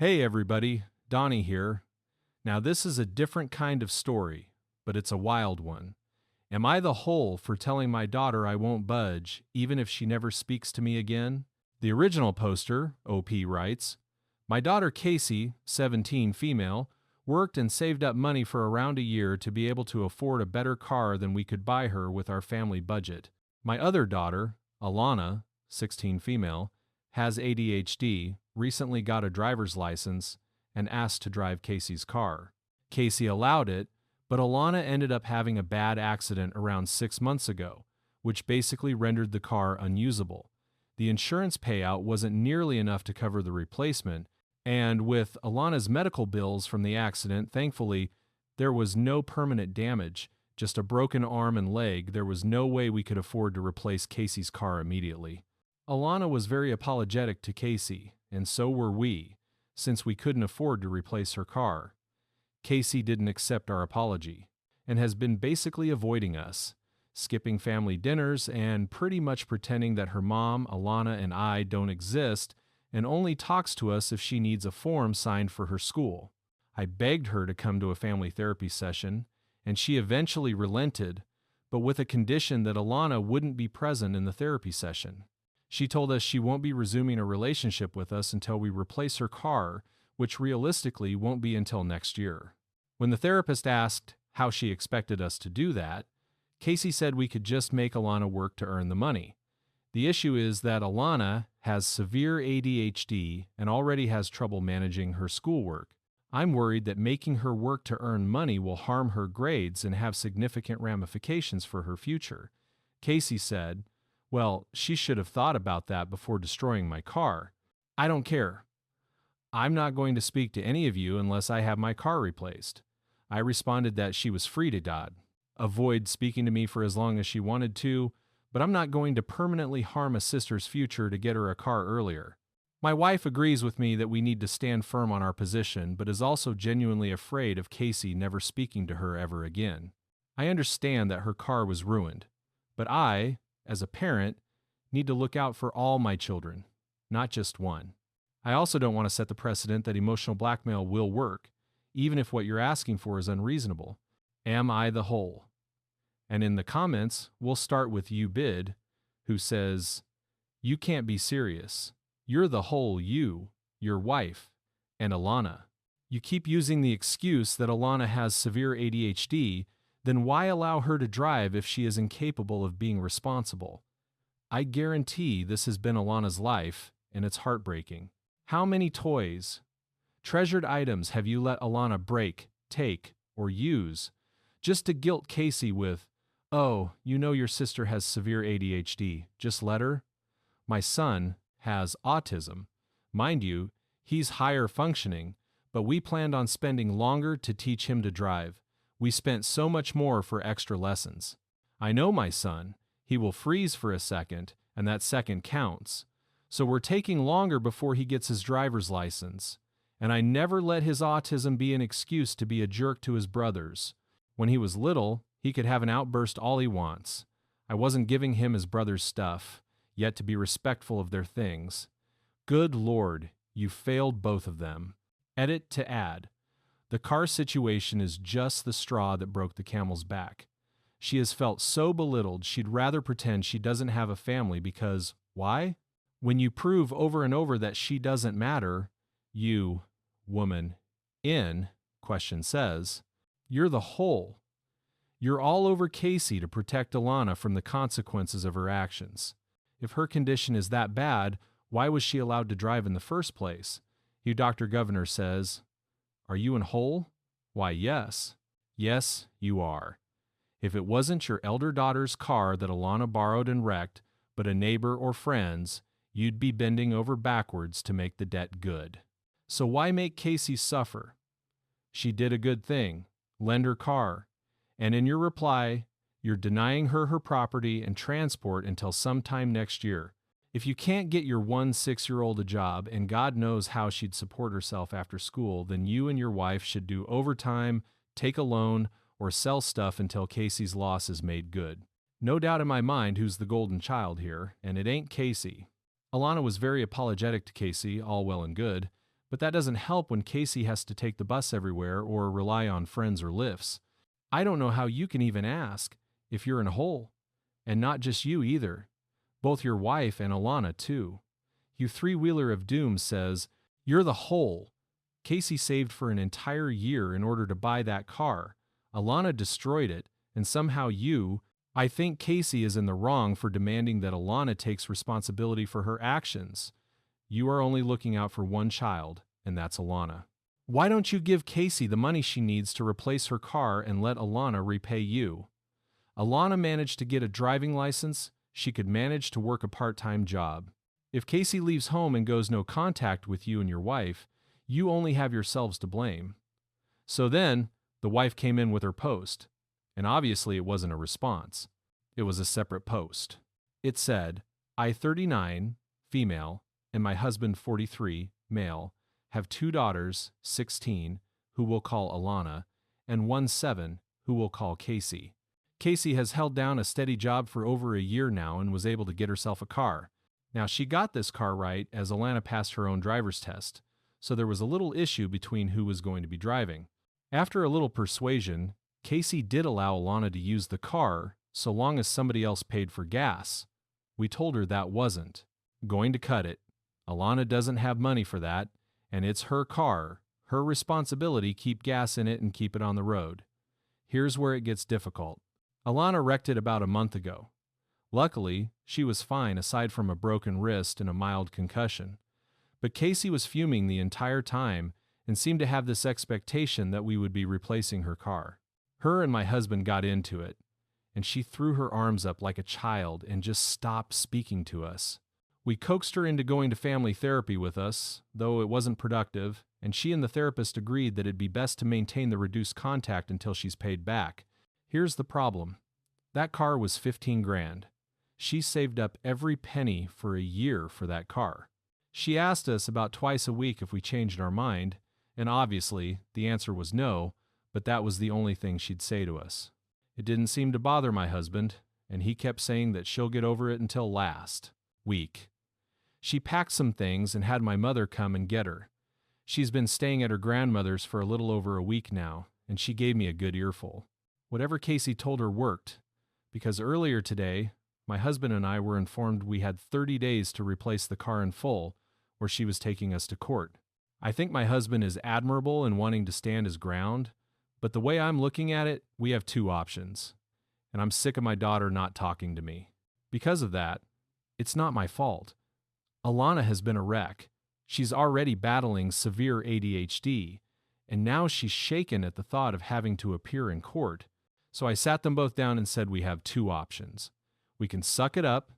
Hey everybody, Donnie here. Now this is a different kind of story, but it's a wild one. Am I the whole for telling my daughter I won't budge, even if she never speaks to me again? The original poster, OP writes, my daughter Casey, 17 female, worked and saved up money for around a year to be able to afford a better car than we could buy her with our family budget. My other daughter, Alana, 16 female, has ADHD, recently got a driver's license, and asked to drive Casey's car. Casey allowed it, but Alana ended up having a bad accident around 6 months ago, which basically rendered the car unusable. The insurance payout wasn't nearly enough to cover the replacement, and with Alana's medical bills from the accident, thankfully, there was no permanent damage, just a broken arm and leg. There was no way we could afford to replace Casey's car immediately. Alana was very apologetic to Casey, and so were we, since we couldn't afford to replace her car. Casey didn't accept our apology, and has been basically avoiding us, skipping family dinners and pretty much pretending that her mom, Alana, and I don't exist, and only talks to us if she needs a form signed for her school. I begged her to come to a family therapy session, and she eventually relented, but with a condition that Alana wouldn't be present in the therapy session. She told us she won't be resuming a relationship with us until we replace her car, which realistically won't be until next year. When the therapist asked how she expected us to do that, Casey said we could just make Alana work to earn the money. The issue is that Alana has severe ADHD and already has trouble managing her schoolwork. I'm worried that making her work to earn money will harm her grades and have significant ramifications for her future. Casey said, well, she should have thought about that before destroying my car. I don't care. I'm not going to speak to any of you unless I have my car replaced. I responded that she was free to avoid speaking to me for as long as she wanted to, but I'm not going to permanently harm a sister's future to get her a car earlier. My wife agrees with me that we need to stand firm on our position, but is also genuinely afraid of Casey never speaking to her ever again. I understand that her car was ruined, but I, as a parent, need to look out for all my children, not just one. I also don't want to set the precedent that emotional blackmail will work, even if what you're asking for is unreasonable. Am I the whole? And in the comments, we'll start with YouBid, who says, you can't be serious. You're the whole you, your wife, and Alana. You keep using the excuse that Alana has severe ADHD, then why allow her to drive if she is incapable of being responsible? I guarantee this has been Alana's life, and it's heartbreaking. How many toys, treasured items have you let Alana break, take, or use, just to guilt Casey with, oh, you know your sister has severe ADHD, just let her? My son has autism. Mind you, he's higher functioning, but we planned on spending longer to teach him to drive. We spent so much more for extra lessons. I know my son. He will freeze for a second, and that second counts. So we're taking longer before he gets his driver's license. And I never let his autism be an excuse to be a jerk to his brothers. When he was little, he could have an outburst all he wants. I wasn't giving him his brother's stuff, yet to be respectful of their things. Good Lord, you failed both of them. Edit to add. The car situation is just the straw that broke the camel's back. She has felt so belittled she'd rather pretend she doesn't have a family because, why? When you prove over and over that she doesn't matter, you, woman, in, question says, you're the whole. You're all over Casey to protect Alana from the consequences of her actions. If her condition is that bad, why was she allowed to drive in the first place? You, Dr. Governor, says, are you in whole? Why, yes. Yes, you are. If it wasn't your elder daughter's car that Alana borrowed and wrecked, but a neighbor or friend's, you'd be bending over backwards to make the debt good. So why make Casey suffer? She did a good thing, lend her car, and in your reply, you're denying her her property and transport until sometime next year. If you can't get your 6-year-old a job, and God knows how she'd support herself after school, then you and your wife should do overtime, take a loan, or sell stuff until Casey's loss is made good. No doubt in my mind who's the golden child here, and it ain't Casey. Alana was very apologetic to Casey, all well and good, But that doesn't help when Casey has to take the bus everywhere or rely on friends or lifts. I don't know how you can even ask if you're in a hole. And not just you either. Both your wife and Alana, too. You three-wheeler of doom says, "You're the hole." Casey saved for an entire year in order to buy that car. Alana destroyed it, and somehow I think Casey is in the wrong for demanding that Alana takes responsibility for her actions. You are only looking out for one child, and that's Alana. Why don't you give Casey the money she needs to replace her car and let Alana repay you? Alana managed to get a driving license. She could manage to work a part-time job. If Casey leaves home and goes no contact with you and your wife, you only have yourselves to blame. So then, the wife came in with her post, and obviously it wasn't a response. It was a separate post. It said, "I, 39, female, and my husband, 43, male, have 2 daughters, 16, who we'll call Alana, and one 7, who we'll call Casey. Casey has held down a steady job for over a year now and was able to get herself a car. Now, she got this car right as Alana passed her own driver's test, so there was a little issue between who was going to be driving. After a little persuasion, Casey did allow Alana to use the car so long as somebody else paid for gas. We told her that wasn't going to cut it. Alana doesn't have money for that, and it's her car, her responsibility. Keep gas in it and keep it on the road. Here's where it gets difficult. Alana wrecked it about a month ago. Luckily, she was fine aside from a broken wrist and a mild concussion. But Casey was fuming the entire time and seemed to have this expectation that we would be replacing her car. Her and my husband got into it, and she threw her arms up like a child and just stopped speaking to us. We coaxed her into going to family therapy with us, though it wasn't productive, and she and the therapist agreed that it'd be best to maintain the reduced contact until she's paid back. Here's the problem. That car was $15,000. She saved up every penny for a year for that car. She asked us about twice a week if we changed our mind, and obviously the answer was no, but that was the only thing she'd say to us. It didn't seem to bother my husband, and he kept saying that she'll get over it until last week. She packed some things and had my mother come and get her. She's been staying at her grandmother's for a little over a week now, and she gave me a good earful. Whatever Casey told her worked, because earlier today, my husband and I were informed we had 30 days to replace the car in full, or she was taking us to court. I think my husband is admirable in wanting to stand his ground, but the way I'm looking at it, we have 2 options, and I'm sick of my daughter not talking to me. Because of that, it's not my fault. Alana has been a wreck. She's already battling severe ADHD, and now she's shaken at the thought of having to appear in court. So I sat them both down and said we have 2 options. We can suck it up,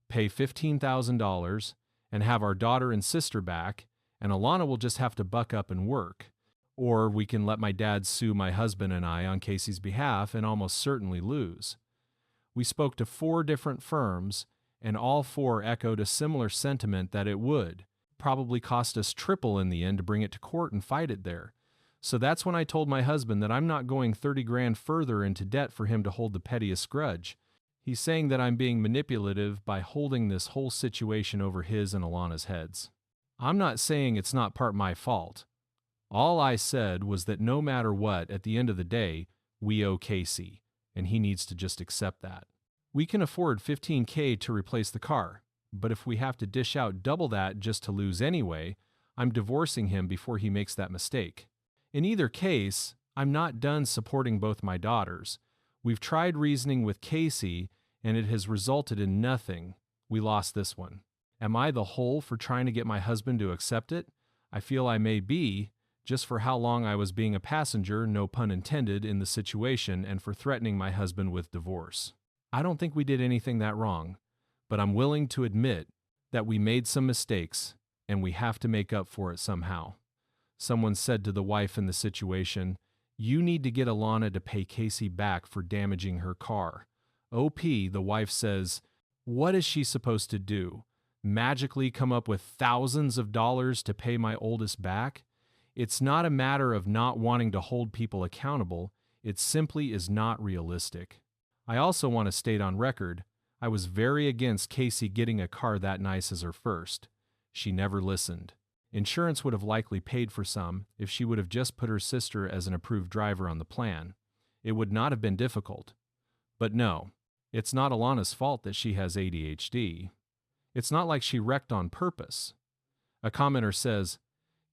pay $15,000, and have our daughter and sister back, and Alana will just have to buck up and work. Or we can let my dad sue my husband and I on Casey's behalf and almost certainly lose. We spoke to 4 different firms, and all 4 echoed a similar sentiment that it would probably cost us triple in the end to bring it to court and fight it there. So that's when I told my husband that I'm not going $30,000 further into debt for him to hold the pettiest grudge. He's saying that I'm being manipulative by holding this whole situation over his and Alana's heads. I'm not saying it's not part my fault. All I said was that no matter what, at the end of the day, we owe Casey, and he needs to just accept that. We can afford $15,000 to replace the car, but if we have to dish out double that just to lose anyway, I'm divorcing him before he makes that mistake. In either case, I'm not done supporting both my daughters. We've tried reasoning with Casey, and it has resulted in nothing. We lost this one. Am I the hole for trying to get my husband to accept it? I feel I may be, just for how long I was being a passenger, no pun intended, in the situation and for threatening my husband with divorce. I don't think we did anything that wrong, but I'm willing to admit that we made some mistakes, and we have to make up for it somehow. Someone said to the wife in the situation, "You need to get Alana to pay Casey back for damaging her car." OP, the wife says, "What is she supposed to do? Magically come up with thousands of dollars to pay my oldest back? It's not a matter of not wanting to hold people accountable. It simply is not realistic." I also want to state on record, I was very against Casey getting a car that nice as her first. She never listened. Insurance would have likely paid for some if she would have just put her sister as an approved driver on the plan. It would not have been difficult. But no, it's not Alana's fault that she has ADHD. It's not like she wrecked on purpose. A commenter says,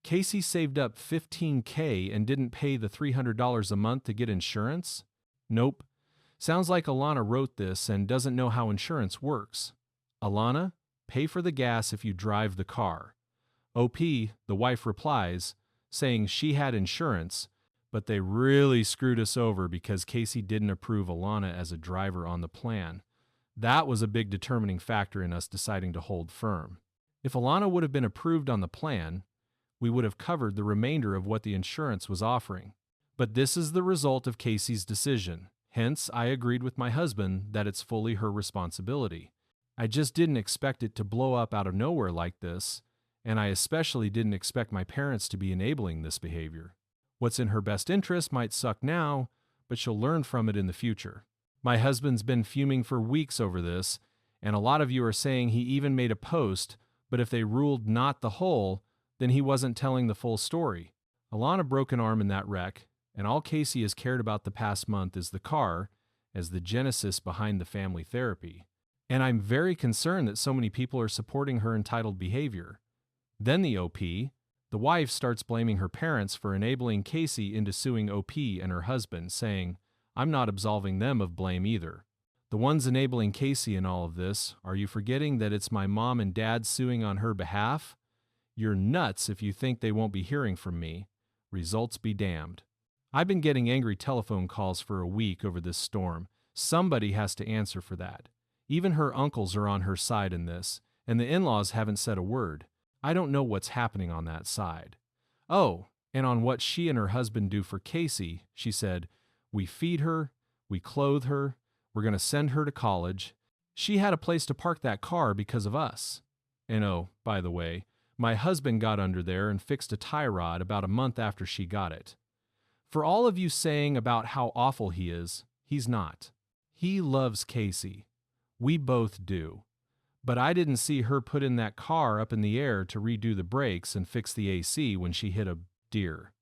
Casey saved up $15K and didn't pay the $300 a month to get insurance? Nope. Sounds like Alana wrote this and doesn't know how insurance works. Alana, pay for the gas if you drive the car. OP, the wife, replies, saying she had insurance, but they really screwed us over because Casey didn't approve Alana as a driver on the plan. That was a big determining factor in us deciding to hold firm. If Alana would have been approved on the plan, we would have covered the remainder of what the insurance was offering. But this is the result of Casey's decision. Hence, I agreed with my husband that it's fully her responsibility. I just didn't expect it to blow up out of nowhere like this, and I especially didn't expect my parents to be enabling this behavior. What's in her best interest might suck now, but she'll learn from it in the future. My husband's been fuming for weeks over this, and a lot of you are saying he even made a post, but if they ruled not the whole, then he wasn't telling the full story. Alana broke an arm in that wreck, and all Casey has cared about the past month is the car, as the genesis behind the family therapy. And I'm very concerned that so many people are supporting her entitled behavior. Then the OP, the wife, starts blaming her parents for enabling Casey into suing OP and her husband, saying, I'm not absolving them of blame either. The ones enabling Casey in all of this, are you forgetting that it's my mom and dad suing on her behalf? You're nuts if you think they won't be hearing from me. Results be damned. I've been getting angry telephone calls for a week over this storm. Somebody has to answer for that. Even her uncles are on her side in this, and the in-laws haven't said a word. I don't know what's happening on that side. Oh, and on what she and her husband do for Casey, she said, we feed her, we clothe her, we're going to send her to college. She had a place to park that car because of us. And oh, by the way, my husband got under there and fixed a tie rod about a month after she got it. For all of you saying about how awful he is, he's not. He loves Casey. We both do. But I didn't see her put in that car up in the air to redo the brakes and fix the AC when she hit a deer.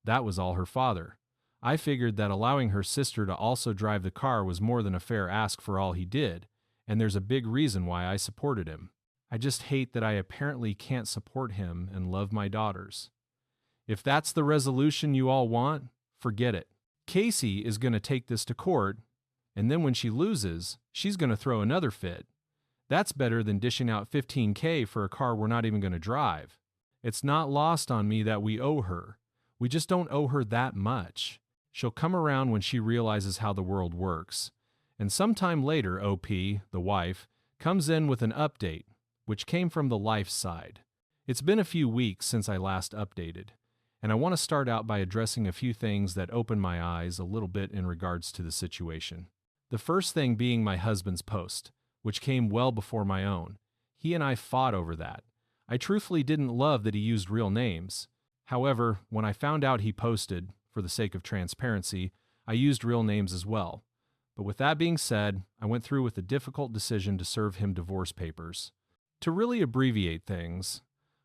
That was all her father. I figured that allowing her sister to also drive the car was more than a fair ask for all he did, and there's a big reason why I supported him. I just hate that I apparently can't support him and love my daughters. If that's the resolution you all want, forget it. Casey is going to take this to court, and then when she loses, she's going to throw another fit. That's better than dishing out $15K for a car we're not even going to drive. It's not lost on me that we owe her. We just don't owe her that much. She'll come around when she realizes how the world works. And sometime later, OP, the wife, comes in with an update, which came from the life side. It's been a few weeks since I last updated, and I want to start out by addressing a few things that opened my eyes a little bit in regards to the situation. The first thing being my husband's post, which came well before my own. He and I fought over that. I truthfully didn't love that he used real names. However, when I found out he posted, for the sake of transparency, I used real names as well. But with that being said, I went through with the difficult decision to serve him divorce papers. To really abbreviate things,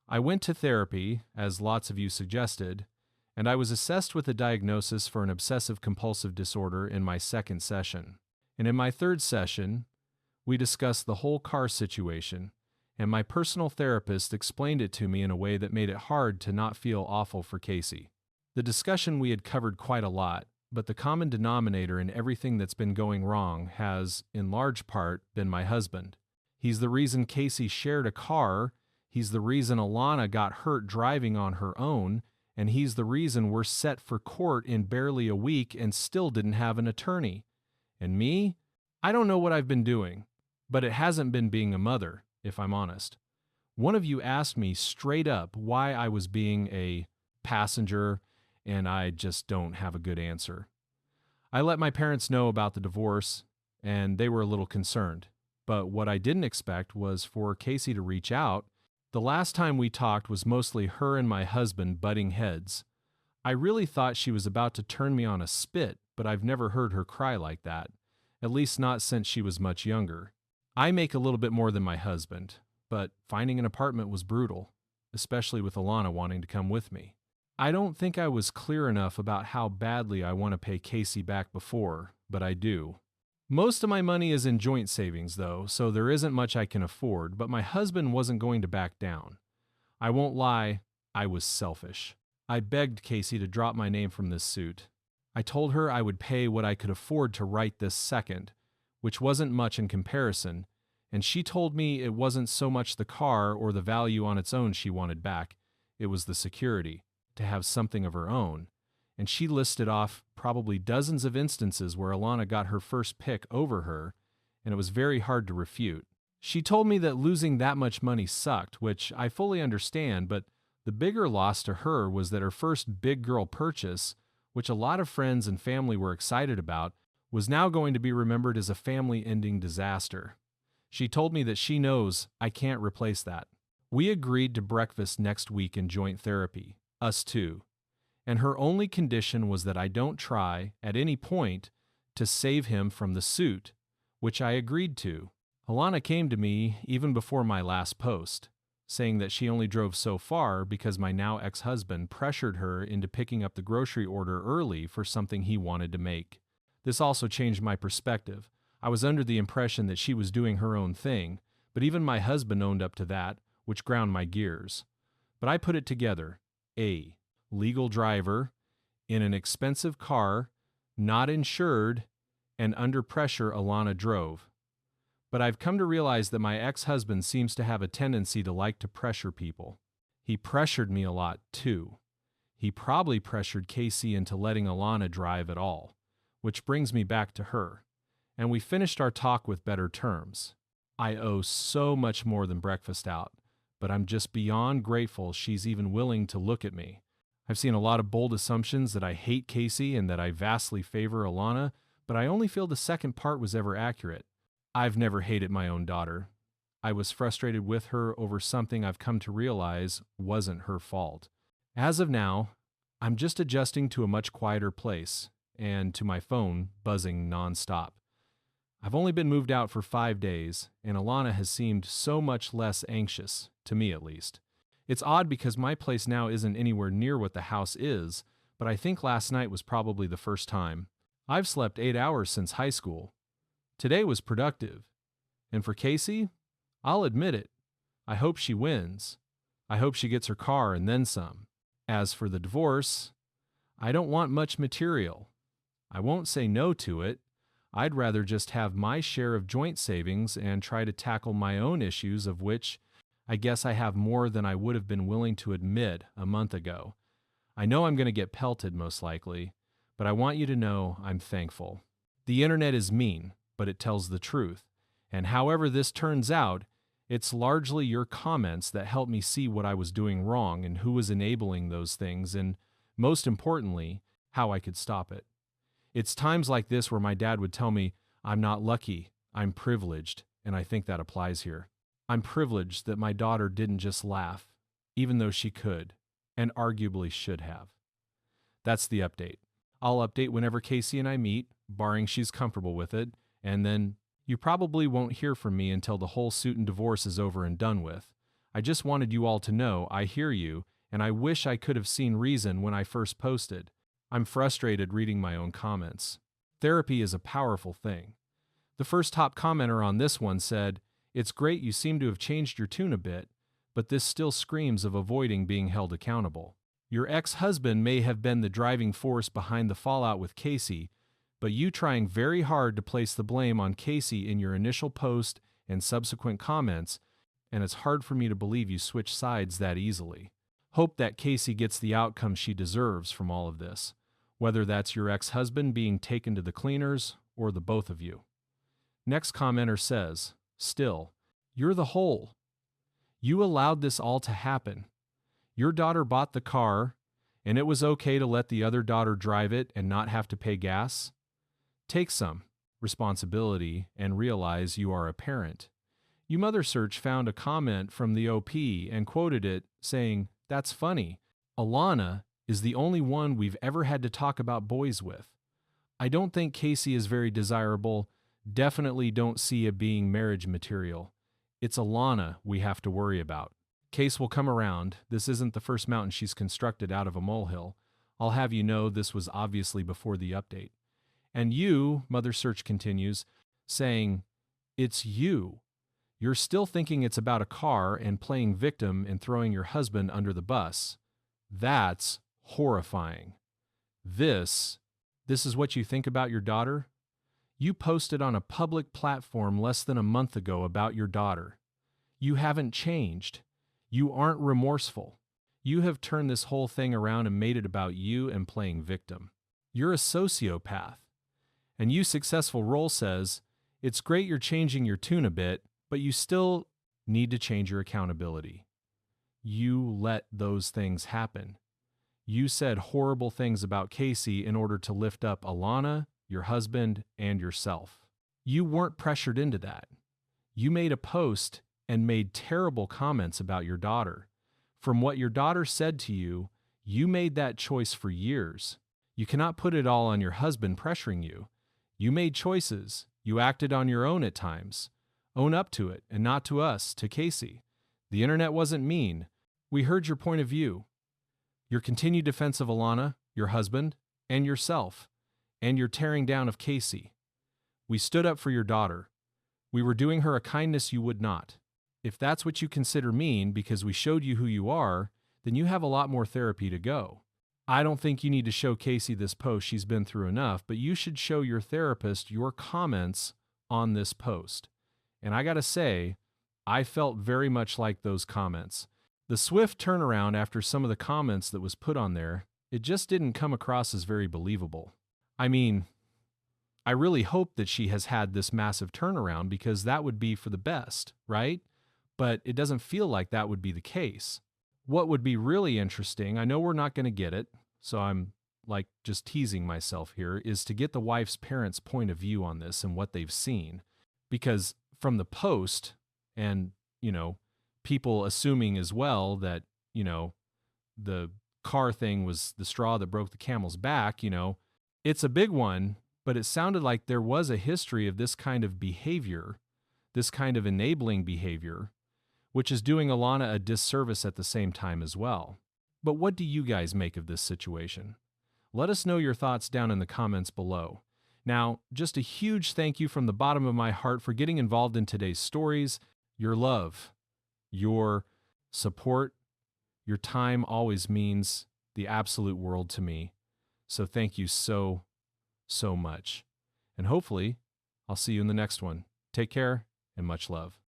I went to therapy, as lots of you suggested, and I was assessed with a diagnosis for an obsessive-compulsive disorder in my second session. And in my third session, we discussed the whole car situation, and my personal therapist explained it to me in a way that made it hard to not feel awful for Casey. The discussion we had covered quite a lot, but the common denominator in everything that's been going wrong has, in large part, been my husband. He's the reason Casey shared a car, he's the reason Alana got hurt driving on her own, and he's the reason we're set for court in barely a week and still didn't have an attorney. And me? I don't know what I've been doing, but it hasn't been being a mother, if I'm honest. One of you asked me straight up why I was being a passenger, and I just don't have a good answer. I let my parents know about the divorce, and they were a little concerned. But what I didn't expect was for Casey to reach out. The last time we talked was mostly her and my husband butting heads. I really thought she was about to turn me on a spit, but I've never heard her cry like that, at least not since she was much younger. I make a little bit more than my husband, but finding an apartment was brutal, especially with Alana wanting to come with me. I don't think I was clear enough about how badly I want to pay Casey back before, but I do. Most of my money is in joint savings, though, so there isn't much I can afford, but my husband wasn't going to back down. I won't lie, I was selfish. I begged Casey to drop my name from this suit. I told her I would pay what I could afford to write this second, which wasn't much in comparison, and she told me it wasn't so much the car or the value on its own she wanted back, it was the security, to have something of her own. And she listed off probably dozens of instances where Alana got her first pick over her, and it was very hard to refute. She told me that losing that much money sucked, which I fully understand, but the bigger loss to her was that her first big girl purchase, which a lot of friends and family were excited about, was now going to be remembered as a family-ending disaster. She told me that she knows I can't replace that. We agreed to breakfast next week in joint therapy, us two, and her only condition was that I don't try, at any point, to save him from the suit, which I agreed to. Alana came to me even before my last post, saying that she only drove so far because my now ex-husband pressured her into picking up the grocery order early for something he wanted to make. This also changed my perspective. I was under the impression that she was doing her own thing, but even my husband owned up to that, which ground my gears. But I put it together. A. Legal driver, in an expensive car, not insured, and under pressure Alana drove. But I've come to realize that my ex-husband seems to have a tendency to like to pressure people. He pressured me a lot, too. He probably pressured Casey into letting Alana drive at all, which brings me back to her. And we finished our talk with better terms. I owe so much more than breakfast out, but I'm just beyond grateful she's even willing to look at me. I've seen a lot of bold assumptions that I hate Casey and that I vastly favor Alana, but I only feel the second part was ever accurate. I've never hated my own daughter. I was frustrated with her over something I've come to realize wasn't her fault. As of now, I'm just adjusting to a much quieter place and to my phone buzzing nonstop. I've only been moved out for 5 days, and Alana has seemed so much less anxious, to me at least. It's odd because my place now isn't anywhere near what the house is, but I think last night was probably the first time. I've slept 8 hours since high school. Today was productive. And for Casey, I'll admit it. I hope she wins. I hope she gets her car and then some. As for the divorce, I don't want much material. I won't say no to it. I'd rather just have my share of joint savings and try to tackle my own issues, of which I guess I have more than I would have been willing to admit a month ago. I know I'm going to get pelted most likely, but I want you to know I'm thankful. The internet is mean, but it tells the truth. And however this turns out, it's largely your comments that help me see what I was doing wrong and who was enabling those things, and most importantly, how I could stop it. It's times like this where my dad would tell me, I'm not lucky, I'm privileged, and I think that applies here. I'm privileged that my daughter didn't just laugh, even though she could, and arguably should have. That's the update. I'll update whenever Casey and I meet, barring she's comfortable with it, and then you probably won't hear from me until the whole suit and divorce is over and done with. I just wanted you all to know I hear you, and I wish I could have seen reason when I first posted. I'm frustrated reading my own comments. Therapy is a powerful thing. The first top commenter on this one said, "It's great you seem to have changed your tune a bit, but this still screams of avoiding being held accountable. Your ex-husband may have been the driving force behind the fallout with Casey, but you trying very hard to place the blame on Casey in your initial post and subsequent comments, and it's hard for me to believe you switch sides that easily. Hope that Casey gets the outcome she deserves from all of this, whether that's your ex-husband being taken to the cleaners or the both of you." Next commenter says, "Still, you're the whole. You allowed this all to happen. Your daughter bought the car, and it was okay to let the other daughter drive it and not have to pay gas. Take some responsibility and realize you are a parent." You Mother Search found a comment from the OP and quoted it, saying, "That's funny. Alana is the only one we've ever had to talk about boys with. I don't think Casey is very desirable. Definitely don't see it being marriage material. It's Alana we have to worry about." Case will come around. This isn't the first mountain she's constructed out of a molehill. I'll have you know this was obviously before the update. And you, Mother Search continues, saying, it's you. You're still thinking it's about a car and playing victim and throwing your husband under the bus. That's horrifying. This is what you think about your daughter? You posted on a public platform less than a month ago about your daughter. You haven't changed. You aren't remorseful. You have turned this whole thing around and made it about you and playing victim. You're a sociopath. And you successful role says, it's great you're changing your tune a bit, but you still need to change your accountability. You let those things happen. You said horrible things about Casey in order to lift up Alana, your husband, and yourself. You weren't pressured into that. You made a post and made terrible comments about your daughter. From what your daughter said to you, you made that choice for years. You cannot put it all on your husband pressuring you. You made choices. You acted on your own at times. Own up to it, and not to us, to Casey. The internet wasn't mean. We heard your point of view. Your continued defense of Alana, your husband, and yourself, and your tearing down of Casey. We stood up for your daughter. We were doing her a kindness you would not. If that's what you consider mean because we showed you who you are, then you have a lot more therapy to go. I don't think you need to show Casey this post. She's been through enough, but you should show your therapist your comments on this post. And I gotta say, I felt very much like those comments. The swift turnaround after some of the comments that was put on there, it just didn't come across as very believable. I mean, I really hope that she has had this massive turnaround because that would be for the best, right? But it doesn't feel like that would be the case. What would be really interesting, I know we're not going to get it, so I'm like just teasing myself here, is to get the wife's parents' point of view on this and what they've seen. Because from the post and, people assuming as well that, the car thing was the straw that broke the camel's back, it's a big one, but it sounded like there was a history of this kind of behavior, this kind of enabling behavior, which is doing Alana a disservice at the same time as well. But what do you guys make of this situation? Let us know your thoughts down in the comments below. Now, just a huge thank you from the bottom of my heart for getting involved in today's stories. Your love, your support, your time always means the absolute world to me. So thank you so, so much. And hopefully, I'll see you in the next one. Take care and much love.